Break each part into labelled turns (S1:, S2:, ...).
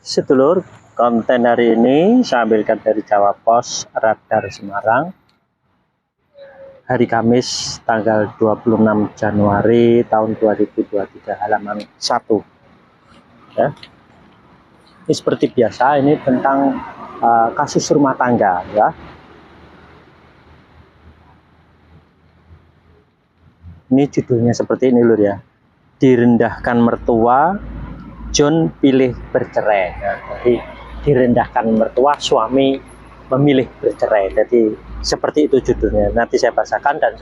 S1: Sedulur, konten hari ini saya ambilkan dari Jawa Pos Radar Semarang. Hari Kamis tanggal 26 Januari tahun 2023 halaman 1. Ya. Ini seperti biasa, ini tentang kasus rumah tangga ya. Ini judulnya seperti ini lur ya. Direndahkan mertua, John pilih bercerai. Ya, jadi direndahkan mertua, suami memilih bercerai. Jadi seperti itu judulnya. Nanti saya bacakan dan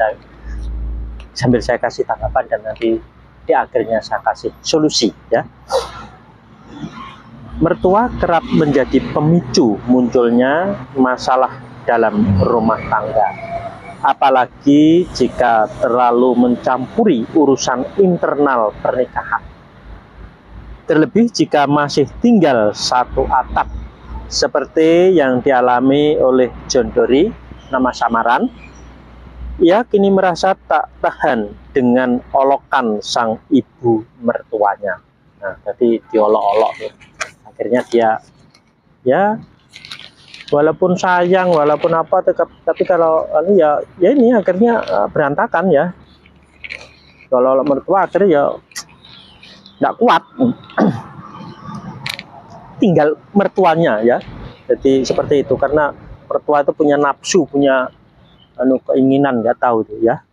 S1: sambil saya kasih tanggapan dan nanti di akhirnya saya kasih solusi ya. Mertua kerap menjadi pemicu munculnya masalah dalam rumah tangga. Apalagi jika terlalu mencampuri urusan internal pernikahan. Terlebih jika masih tinggal satu atap, seperti yang dialami oleh John Dory, nama samaran. Ia kini merasa tak tahan dengan olokan sang ibu mertuanya. Nah, jadi diolok-olok. Akhirnya dia, ya, walaupun sayang, walaupun apa, tapi kalau ya ini akhirnya berantakan ya. Kalau mertua akhirnya ya nggak kuat, tinggal mertuanya ya. Jadi seperti itu, karena mertua itu punya nafsu, punya keinginan, nggak tahu tuh ya.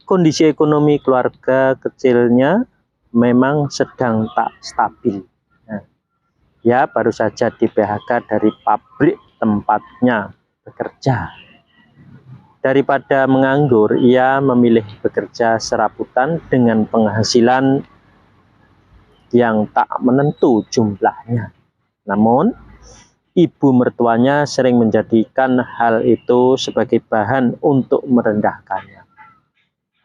S1: Kondisi ekonomi keluarga kecilnya memang sedang tak stabil. Nah, ya baru saja di PHK dari pabrik tempatnya bekerja. Daripada menganggur, ia memilih bekerja serabutan dengan penghasilan yang tak menentu jumlahnya. Namun, ibu mertuanya sering menjadikan hal itu sebagai bahan untuk merendahkannya.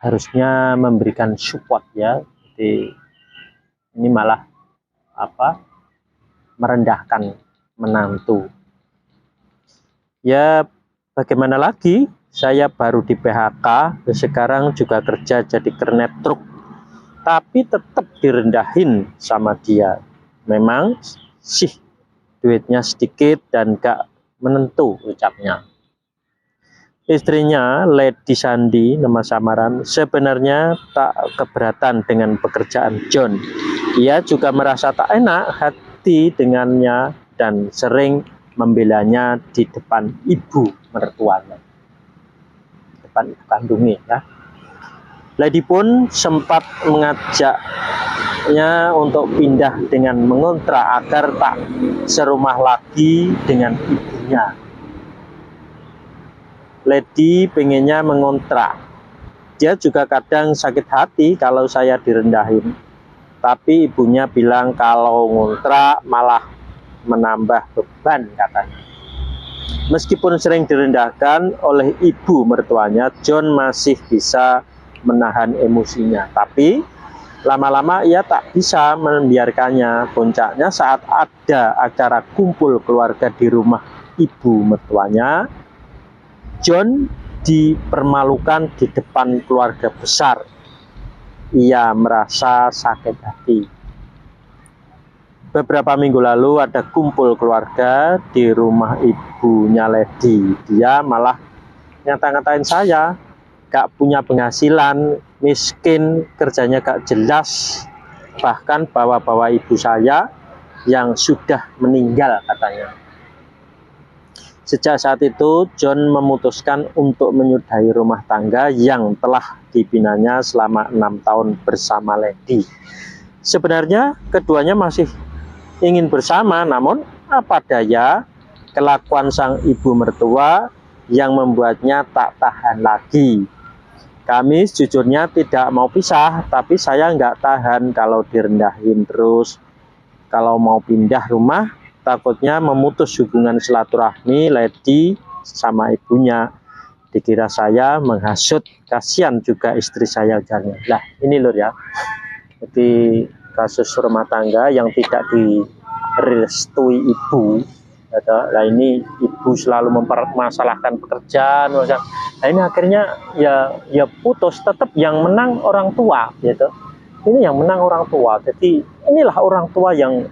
S1: Harusnya memberikan support ya. Jadi ini malah merendahkan menantu. Ya, bagaimana lagi? Saya baru di PHK, sekarang juga kerja jadi kernet truk. Tapi tetap direndahin sama dia. Memang sih duitnya sedikit dan gak menentu, ucapnya. Istrinya, Lady Sandi, nama samaran, sebenarnya tak keberatan dengan pekerjaan John. Ia juga merasa tak enak hati dengannya dan sering membelanya di depan ibu mertuanya. Depan ibu kandungnya ya. Lady pun sempat mengajaknya untuk pindah dengan mengontrak agar tak serumah lagi dengan ibunya. Lady pengennya mengontrak. Dia juga kadang sakit hati kalau saya direndahin. Tapi ibunya bilang kalau ngontrak malah menambah beban katanya. Meskipun sering direndahkan oleh ibu mertuanya, John masih bisa menahan emosinya, tapi lama-lama ia tak bisa membiarkannya. Puncaknya saat ada acara kumpul keluarga di rumah ibu mertuanya, John dipermalukan di depan keluarga besar. Ia merasa sakit hati. Beberapa minggu lalu ada kumpul keluarga di rumah ibunya Lady. Dia malah ngata-ngatain saya, gak punya penghasilan, miskin, kerjanya gak jelas, bahkan bawa-bawa ibu saya yang sudah meninggal katanya. Sejak saat itu, John memutuskan untuk menyudahi rumah tangga yang telah dibinanya selama 6 tahun bersama Lady. Sebenarnya keduanya masih ingin bersama, namun apa daya, kelakuan sang ibu mertua yang membuatnya tak tahan lagi. Kami sejujurnya tidak mau pisah, tapi saya nggak tahan kalau direndahin terus. Kalau mau pindah rumah, takutnya memutus hubungan silaturahmi Lady sama ibunya. Dikira saya menghasut, kasihan juga istri saya ujarnya. Lah ini lur ya, jadi kasus rumah tangga yang tidak direstui ibu. Nah ini ibu selalu mempermasalahkan pekerjaan. Nah ini akhirnya ya putus, tetap yang menang orang tua gitu. Ini yang menang orang tua. Jadi inilah orang tua yang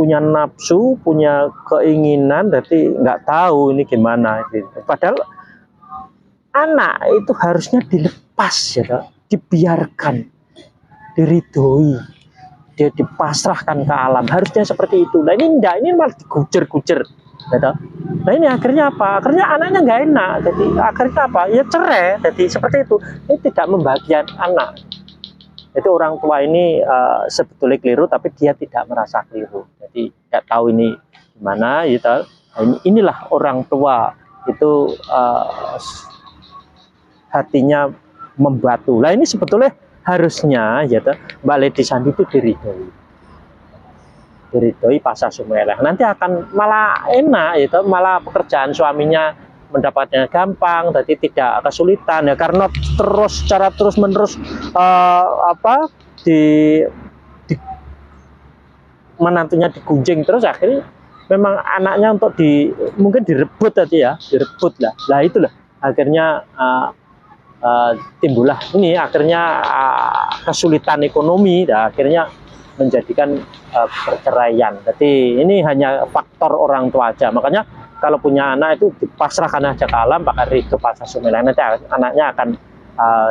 S1: punya nafsu, punya keinginan, jadi nggak tahu ini gimana gitu. Padahal anak itu harusnya dilepas ya, dibiarkan, diridhoi, dia dipasrahkan ke alam, harusnya seperti itu. Nah ini enggak, ini malah digujar-gujar gitu. Nah ini akhirnya apa? Akhirnya anaknya nggak enak, jadi akhirnya apa? Ya cerai, jadi seperti itu. Ini tidak membahagiakan anak. Itu orang tua ini sebetulnya keliru, tapi dia tidak merasa keliru. Jadi nggak tahu ini gimana gitu. Nah, inilah orang tua itu hatinya membatu. Nah ini sebetulnya harusnya gitu, Mbak Ledi Sandi itu diridhoi Pasha Sumeleh. Nanti akan malah enak gitu, malah pekerjaan suaminya mendapatnya gampang, jadi tidak kesulitan ya, karena secara terus menerus di menantunya digunjing terus, akhirnya memang anaknya untuk mungkin direbut tadi ya, direbut lah. Lah itulah akhirnya timbullah ini akhirnya kesulitan ekonomi, dan akhirnya menjadikan perceraian. Jadi ini hanya faktor orang tua aja. Makanya kalau punya anak itu dipasrahkan aja ke alam, pakai ridho Pasha Sumeleh, nanti anaknya akan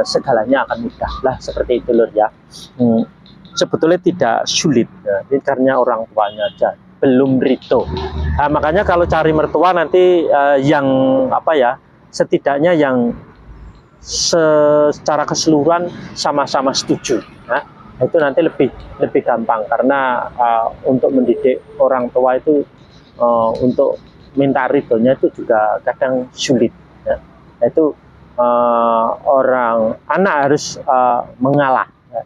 S1: segalanya akan mudah lah, seperti itu lur ya. Sebetulnya tidak sulit ya, ini karena orang tuanya aja belum ridho. Nah, makanya kalau cari mertua nanti yang apa ya, setidaknya yang secara keseluruhan sama-sama setuju. Nah, itu nanti lebih gampang, karena untuk mendidik orang tua itu untuk minta ridhonya itu juga kadang sulit ya. Itu orang anak harus mengalah ya.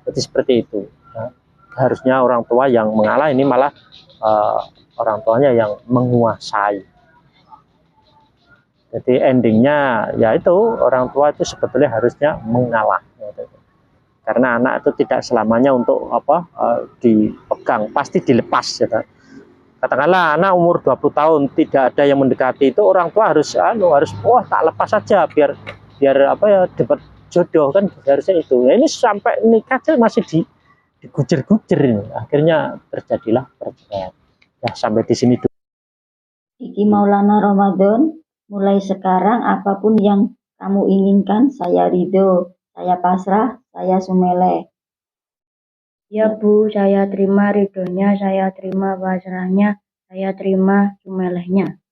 S1: Jadi seperti itu ya. Harusnya orang tua yang mengalah, ini malah orang tuanya yang menguasai. Jadi endingnya ya itu orang tua itu sebetulnya harusnya mengalah ya. Karena anak itu tidak selamanya untuk dipegang, pasti dilepas ya. Katakanlah anak umur 20 tahun tidak ada yang mendekati, itu orang tua harus wah tak lepas saja biar dapat jodoh kan, harusnya itu. Nah, ini sampai nikah aja masih digujer-gujer ini, akhirnya terjadilah perceraian. Ya sampai di sini dulu.
S2: Iki Maulana Ramadan, mulai sekarang apapun yang kamu inginkan, saya ridho, saya pasrah, saya Sumeleh.
S3: Ya Bu, saya terima ridhonya, saya terima pasrahnya, saya terima Sumelehnya.